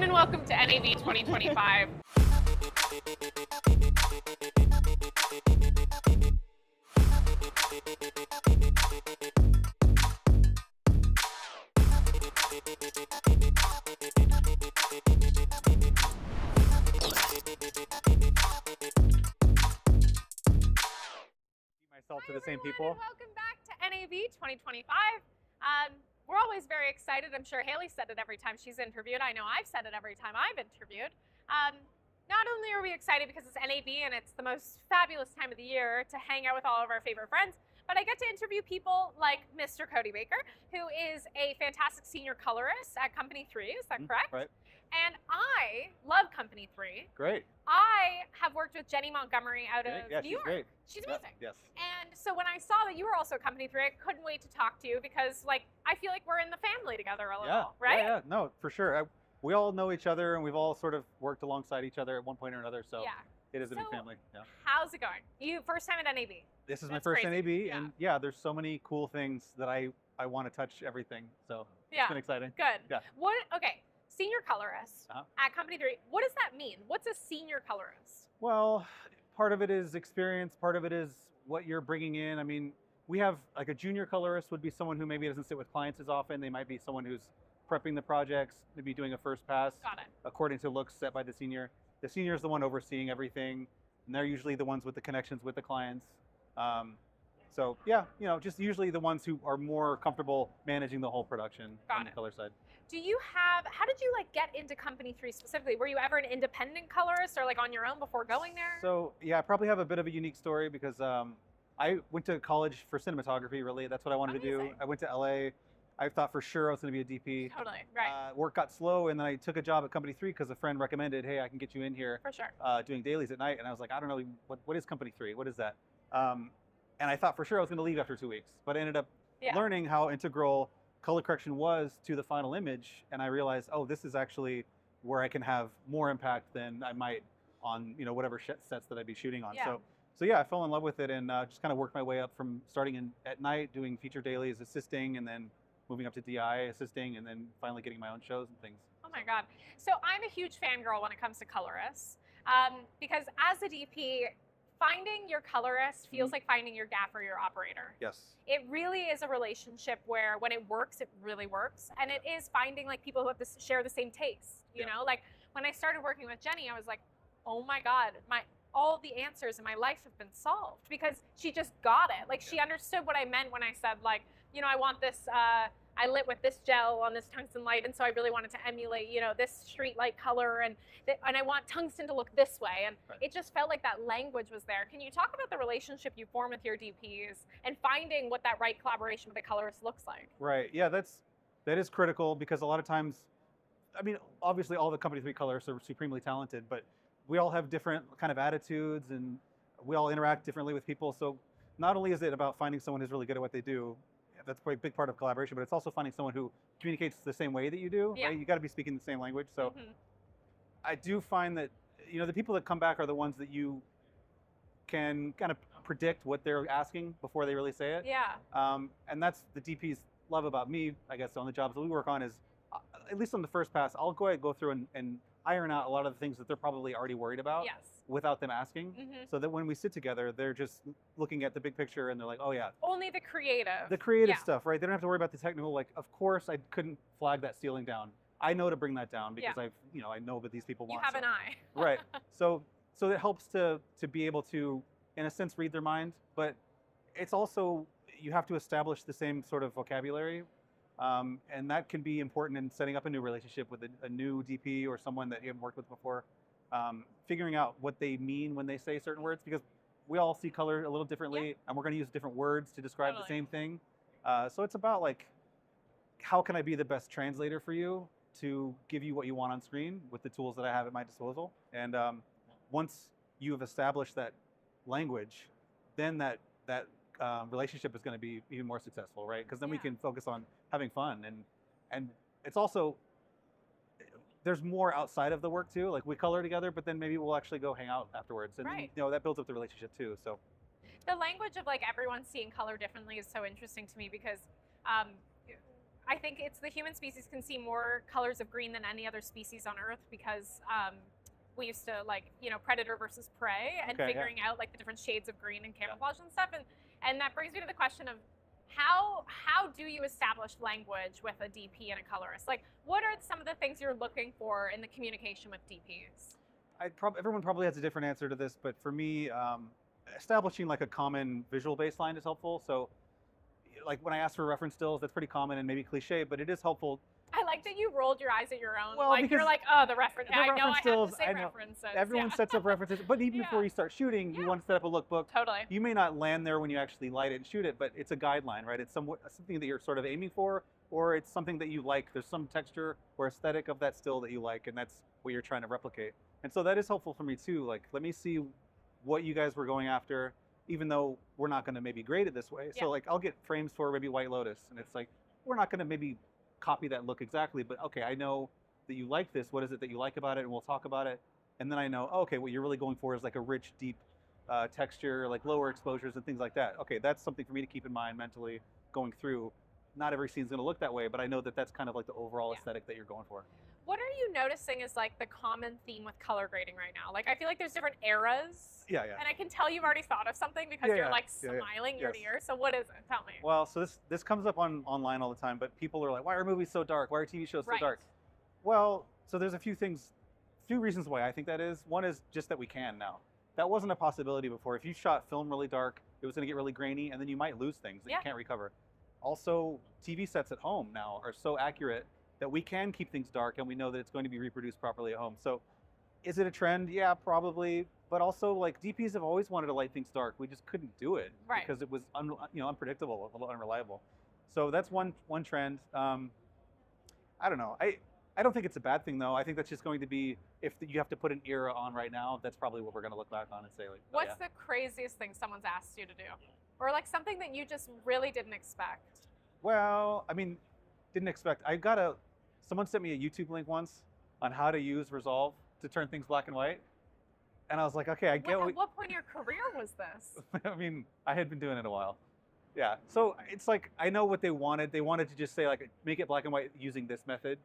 everyone, and welcome to NAB 2025. Myself to the same Hi, people. everyone, and welcome back to NAB 2025. We're always very excited. I'm sure Haley said it every time she's interviewed. I know I've said it every time I've interviewed. Not only are we excited because it's NAB and it's the most fabulous time of the year to hang out with all of our favorite friends, but I get to interview people like Mr. Cody Baker, who is a fantastic senior colorist at Company 3. Is that correct? Right. And I love Company 3. Great. I have worked with Jenny Montgomery out of Yeah, New York. Great. She's amazing. Yes. And so when I saw that you were also at Company 3, I couldn't wait to talk to you because, like, I feel like we're in the family together a little, right? Yeah, no, for sure. We all know each other, and we've all sort of worked alongside each other at one point or another, so it is a big family. Yeah. How's it going? You first time at NAB? This is my first crazy. NAB, and yeah, there's so many cool things that I want to touch everything, so it's been exciting. Good. Yeah. Okay, senior colorist at Company 3. What does that mean? What's a senior colorist? Well, part of it is experience, part of it is what you're bringing in. I mean, we have like a junior colorist would be someone who maybe doesn't sit with clients as often. They might be someone who's prepping the projects, maybe doing a first pass according to looks set by the senior. The senior is the one overseeing everything, and they're usually the ones with the connections with the clients. So yeah, just usually the ones who are more comfortable managing the whole production on the color side. How did you like get into Company 3 specifically? Were you ever an independent colorist or like on your own before going there? So yeah, I probably have a bit of a unique story because I went to college for cinematography, really. That's what I wanted to do. I went to LA. I thought for sure I was going to be a DP. Totally, right. Work got slow, and then I took a job at Company 3 because a friend recommended, hey, I can get you in here for sure. Doing dailies at night. And I was like, I don't know, what is Company 3? What is that? And I thought for sure I was going to leave after 2 weeks, but I ended up learning how integral color correction was to the final image, and I realized, oh, this is actually where I can have more impact than I might on whatever sets that I'd be shooting on. So yeah, I fell in love with it and just kind of worked my way up from starting at night, doing feature dailies, assisting, and then moving up to DI, assisting, and then finally getting my own shows and things. Oh my God. So I'm a huge fangirl when it comes to colorists because as a DP, finding your colorist feels like finding your gaffer, your operator. Yes. It really is a relationship where when it works, it really works. And it is finding like people who have to share the same taste, you know? Like when I started working with Jenny, I was like, oh my God, all the answers in my life have been solved because she just got it. Like she understood what I meant when I said like, I want this, I lit with this gel on this tungsten light, and so I really wanted to emulate, this street light color, and I want tungsten to look this way, and it just felt like that language was there. Can you talk about the relationship you form with your DPs and finding what that right collaboration with a colorist looks like? Right. Yeah, that is critical because a lot of times, I mean, obviously all the Company 3 colorists are supremely talented, but we all have different kind of attitudes, and we all interact differently with people. So not only is it about finding someone who's really good at what they do. That's probably a big part of collaboration, but it's also finding someone who communicates the same way that you do. Right? You got to be speaking the same language. So I do find that the people that come back are the ones that you can kind of predict what they're asking before they really say it. Yeah. And that's the DP's love about me, I guess, on the jobs that we work on is, at least on the first pass, I'll go through and iron out a lot of the things that they're probably already worried about without them asking. So that when we sit together, they're just looking at the big picture and they're like, oh yeah. Only the creative. The creative stuff, right? They don't have to worry about the technical, like, of course I couldn't flag that ceiling down. I know to bring that down because I know that these people want. You have an eye. Right. So it helps to be able to, in a sense, read their mind, but it's also, you have to establish the same sort of vocabulary. And that can be important in setting up a new relationship with a new DP or someone that you haven't worked with before. Figuring out what they mean when they say certain words, because we all see color a little differently, and we're going to use different words to describe the same thing. So it's about like, how can I be the best translator for you to give you what you want on screen with the tools that I have at my disposal? And once you have established that language, then that relationship is going to be even more successful, right? Because then we can focus on having fun, and it's also, there's more outside of the work too. Like we color together, but then maybe we'll actually go hang out afterwards, and that builds up the relationship too. So the language of like everyone seeing color differently is so interesting to me because I think it's the human species can see more colors of green than any other species on Earth because we used to predator versus prey and figuring out like the different shades of green and camouflage and stuff. And that brings me to the question of how do you establish language with a DP and a colorist? Like, what are some of the things you're looking for in the communication with DPs? Everyone probably has a different answer to this, but for me, establishing like a common visual baseline is helpful. So like when I ask for reference stills, that's pretty common and maybe cliche, but it is helpful. I like that you rolled your eyes at your own. Well, like you're like, oh, the reference. I know I have to say I know. references. Everyone sets up references, but even before you start shooting, you want to set up a lookbook. Totally. You may not land there when you actually light it and shoot it, but it's a guideline, right? It's something that you're sort of aiming for, or it's something that you like. There's some texture or aesthetic of that still that you like, and that's what you're trying to replicate. And so that is helpful for me too. Like, let me see what you guys were going after, even though we're not going to maybe grade it this way. So like, I'll get frames for maybe White Lotus, and it's like, we're not going to maybe copy that look exactly, but okay, I know that you like this. What is it that you like about it? And we'll talk about it. And then I know, okay, what you're really going for is like a rich, deep texture, like lower exposures and things like that. Okay, that's something for me to keep in mind mentally going through. Not every scene's going to look that way, but I know that that's kind of like the overall aesthetic that you're going for. What are you noticing is like the common theme with color grading right now? Like, I feel like there's different eras. Yeah. And I can tell you've already thought of something because you're like smiling ear to ear. So what is it? Tell me. Well, so this comes up online all the time, but people are like, why are movies so dark? Why are TV shows so dark? Well, so there's a few reasons why I think that is. One is just that we can now. That wasn't a possibility before. If you shot film really dark, it was going to get really grainy, and then you might lose things that you can't recover. Also, TV sets at home now are so accurate that we can keep things dark, and we know that it's going to be reproduced properly at home. So is it a trend? Yeah, probably. But also, like, DPs have always wanted to light things dark. We just couldn't do it because it was unpredictable, a little unreliable. So that's one trend. I don't know. I don't think it's a bad thing, though. I think that's just going to be, if you have to put an era on right now, that's probably what we're going to look back on and say, like, what's the craziest thing someone's asked you to do? Or, like, something that you just really didn't expect? Well, I mean, didn't expect. Someone sent me a YouTube link once on how to use Resolve to turn things black and white. And I was like, okay, I get At what point in your career was this? I mean, I had been doing it a while. Yeah. So it's like, I know what they wanted. They wanted to just say, like, make it black and white using this method.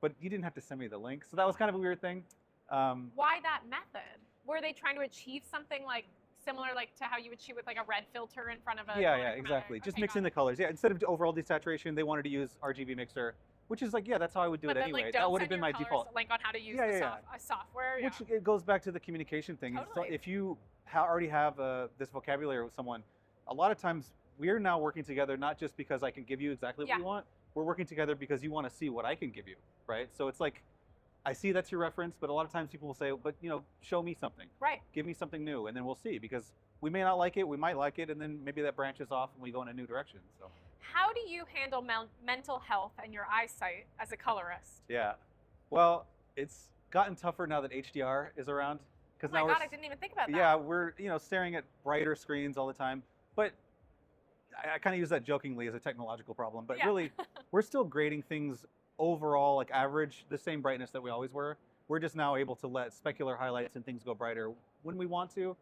But you didn't have to send me the link. So that was kind of a weird thing. Why that method? Were they trying to achieve something like similar to how you would shoot with like a red filter in front of a exactly. Just mixing the colors. Yeah, instead of overall desaturation, they wanted to use RGB mixer, which is like, that's how I would do it anyway. Like, that would have been my default. Link on how to use the software. Which it goes back to the communication thing. Totally. So if you already have this vocabulary with someone, a lot of times we're now working together not just because I can give you exactly what you want. We're working together because you want to see what I can give you, right? So it's like, I see that's your reference, but a lot of times people will say, but show me something. Right. Give me something new, and then we'll see, because we may not like it, we might like it, and then maybe that branches off and we go in a new direction. So how do you handle mental health and your eyesight as a colorist? Yeah. Well, it's gotten tougher now that HDR is around. Oh my God, I didn't even think about that. Yeah, we're staring at brighter screens all the time, but I kind of use that jokingly as a technological problem, but really, we're still grading things overall, like average, the same brightness that we always were. We're just now able to let specular highlights and things go brighter when we want to.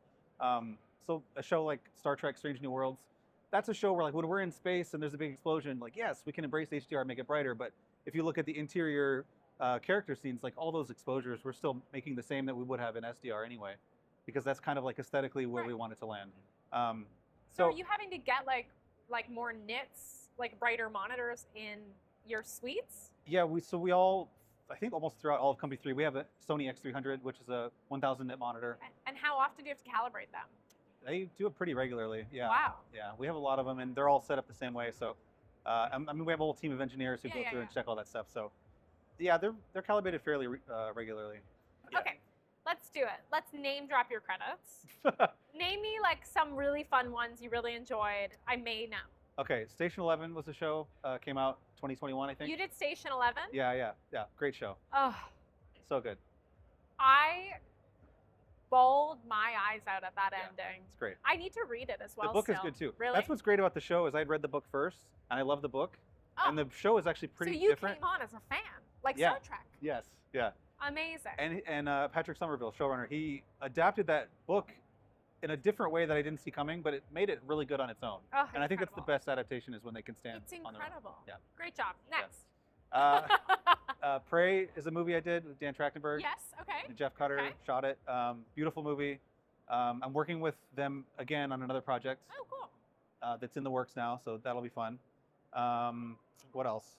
So a show like Star Trek Strange New Worlds, that's a show where, like, when we're in space and there's a big explosion, like, yes, we can embrace HDR, make it brighter, but if you look at the interior character scenes, like all those exposures, we're still making the same that we would have in SDR anyway, because that's kind of like aesthetically where we want it to land. So are you having to get like more nits, like brighter monitors in your suites? Yeah, we all, I think almost throughout all of Company 3, we have a Sony X300, which is a 1000 nit monitor. And how often do you have to calibrate them? They do it pretty regularly, yeah. Wow. Yeah, we have a lot of them, and they're all set up the same way. So, I mean, we have a whole team of engineers who go through and check all that stuff. So, yeah, they're calibrated fairly regularly. Yeah. Okay, let's do it. Let's name drop your credits. Name me like some really fun ones you really enjoyed. I may know. Okay, Station 11 was a show, came out 2021, I think. You did Station 11? Yeah, great show. Oh. So good. I bawled my eyes out at that ending. It's great. I need to read it as well. The book is good too. Really? That's what's great about the show is I'd read the book first, and I love the book, and the show is actually pretty different. So you came on as a fan, like Star Trek. Yes, yeah. Amazing. And Patrick Somerville, showrunner, he adapted that book in a different way that I didn't see coming, but it made it really good on its own. Oh, And I think that's the incredible. best adaptation is when they can stand It's on their own. incredible. Yeah. Great job. Next. Prey is a movie I did with Dan Trachtenberg. Yes. Okay. And Jeff Cutter Okay. shot it. Beautiful movie. I'm working with them again on another project Oh, cool. that's in the works now, so that'll be fun. What else?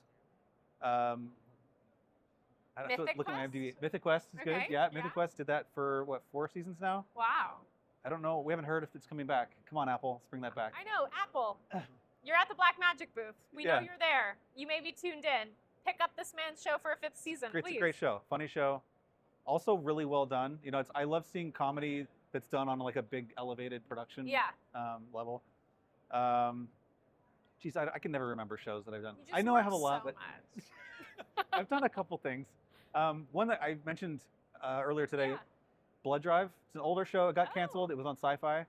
I have to Mythic look at my Quest? IMDb. Mythic Quest is good. Okay, Yeah, Mythic yeah. Quest did that for what, 4 seasons now? Wow. I don't know. We haven't heard if it's coming back. Come on, Apple, let's bring that back. I know, Apple. You're at the Black Magic booth. We know Yeah. you're there. You may be tuned in. Pick up this man's show for a 5th season, It's please. a great show, funny show. Also really well done. You know, I love seeing comedy that's done on like a big elevated production Yeah. level. Geez, I can never remember shows that I've done. You just I know I have a work lot, so but much. I've done a couple things. One that I mentioned earlier today, Yeah. Blood Drive. It's an older show. It got Oh. canceled. It was on Sci-Fi,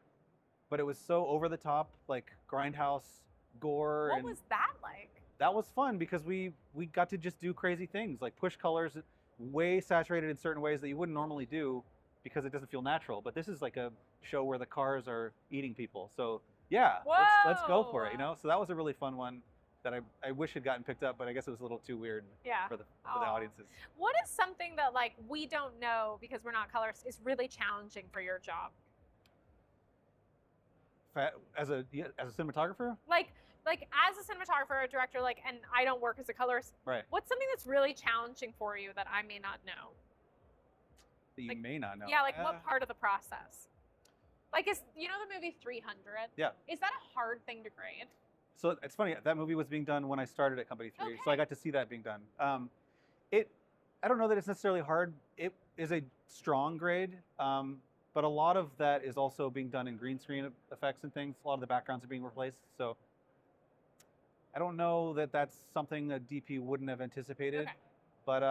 but it was so over the top, like grindhouse gore, What and was that like? that was fun because we got to just do crazy things, like push colors way saturated in certain ways that you wouldn't normally do because it doesn't feel natural. But this is like a show where the cars are eating people. So yeah, let's go for it. You know. So that was a really fun one that I wish had gotten picked up, but I guess it was a little too weird Yeah. for the Aw. audiences. What is something that like we don't know because we're not colorists is really challenging for your job? As a cinematographer, Like as a cinematographer or director, like, and I don't work as a colorist. right? What's something that's really challenging for you that I may not know? That you Like, may not know. Yeah, like what part of the process? Like, is the movie 300? Yeah. Is that a hard thing to grade? So it's funny, that movie was being done when I started at Company 3, so I Okay. got to see that being done. I don't know that it's necessarily hard. It is a strong grade, but a lot of that is also being done in green screen effects and things. A lot of the backgrounds are being replaced, so I don't know that that's something that DP wouldn't have anticipated. Okay. But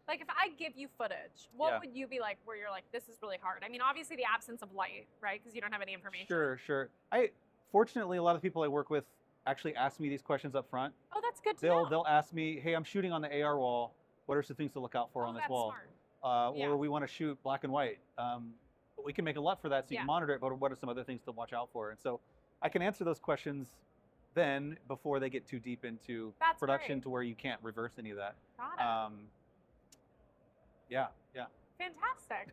Like, if I give you footage, what Yeah. would you be like where you're like, this is really hard? I mean, obviously the absence of light, right? Because you don't have any information. sure. Fortunately, a lot of people I work with actually ask me these questions up front. Oh, that's good to know. They'll ask me, hey, I'm shooting on the AR wall. What are some things to look out for Oh, on this that's wall? smart. Yeah. Or we want to shoot black and white. But we can make a LUT for that so you Yeah. can monitor it, but what are some other things to watch out for? And so I can answer those questions then before they get too deep into That's production great. to where you can't reverse any of that. Got it. Yeah. Fantastic.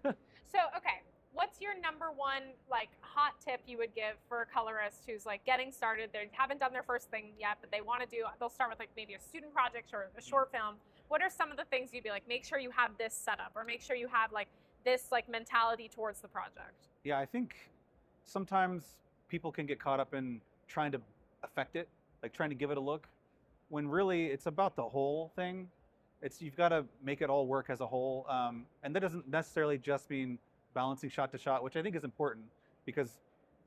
So, okay, what's your number one like hot tip you would give for a colorist who's like getting started? They haven't done their first thing yet, but they want to do. They'll start with like maybe a student project or a short film. What are some of the things you'd be like? Make sure you have this set up, or make sure you have like this like mentality towards the project. Yeah, I think sometimes people can get caught up in trying to affect it, like trying to give it a look, when really it's about the whole thing. You've got to make it all work as a whole, and that doesn't necessarily just mean balancing shot to shot, which I think is important, because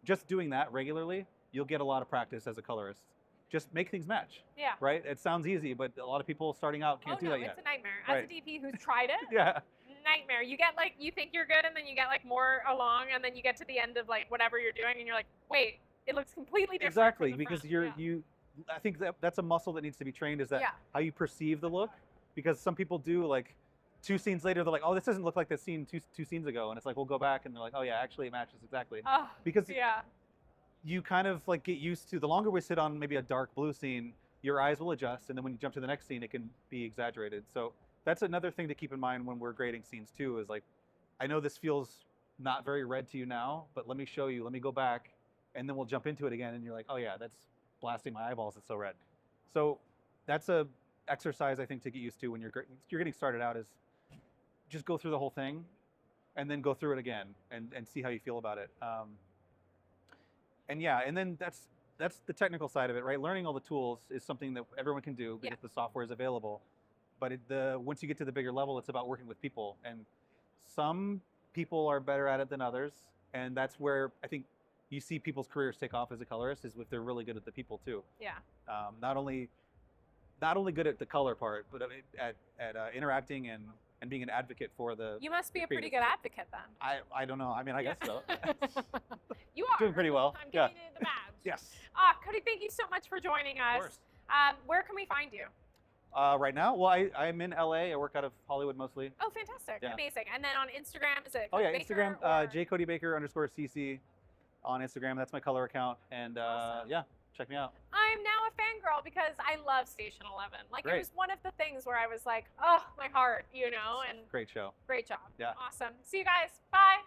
just doing that regularly, you'll get a lot of practice as a colorist. Just make things match, Yeah. right? It sounds easy, but a lot of people starting out can't Oh do no, that yet. it's a nightmare. As a Right. DP who's tried it, Yeah, nightmare. You get like, you think you're good, and then you get like more along, and then you get to the end of like whatever you're doing, and you're like, wait, it looks completely different. from exactly, the because front. I think that's a muscle that needs to be trained, is that Yeah. how you perceive the look, because some people do like 2 scenes later, they're like, oh, this doesn't look like this scene two scenes ago, and it's like, we'll go back, and they're like, oh yeah, actually it matches exactly. Oh, Because yeah. you kind of like get used to, the longer we sit on maybe a dark blue scene, your eyes will adjust, and then when you jump to the next scene, it can be exaggerated. So that's another thing to keep in mind when we're grading scenes too, is like, I know this feels not very red to you now, but let me show you, let me go back, and then we'll jump into it again, and you're like, oh yeah, that's blasting my eyeballs, it's so red. So that's a exercise I think to get used to when you're getting started out, is just go through the whole thing and then go through it again and see how you feel about it. And yeah, and then that's the technical side of it, right? Learning all the tools is something that everyone can do because the software is available. But once you get to the bigger level, it's about working with people. And some people are better at it than others. And that's where I think you see people's careers take off as a colorist, is if they're really good at the people too. Yeah. Not only good at the color part, but at interacting and being an advocate for the. You must be a pretty creative. good advocate then. I don't know. I mean, I guess so. You are. Doing pretty well. I'm Yeah. giving you the badge. Yes. Cody, thank you so much for joining us. Of course. Where can we find you? Right now, well, I'm in LA. I work out of Hollywood mostly. Oh, fantastic. Yeah. Amazing. And then on Instagram, is it Oh yeah, Cody Baker Instagram, or- @JCodyBaker_CC. on Instagram. That's my color account. And Awesome. yeah, check me out. I'm now a fangirl because I love Station 11. Like, Great. it was one of the things where I was like, oh, my heart, you know, and Great show. great job. Yeah. Awesome. See you guys. Bye.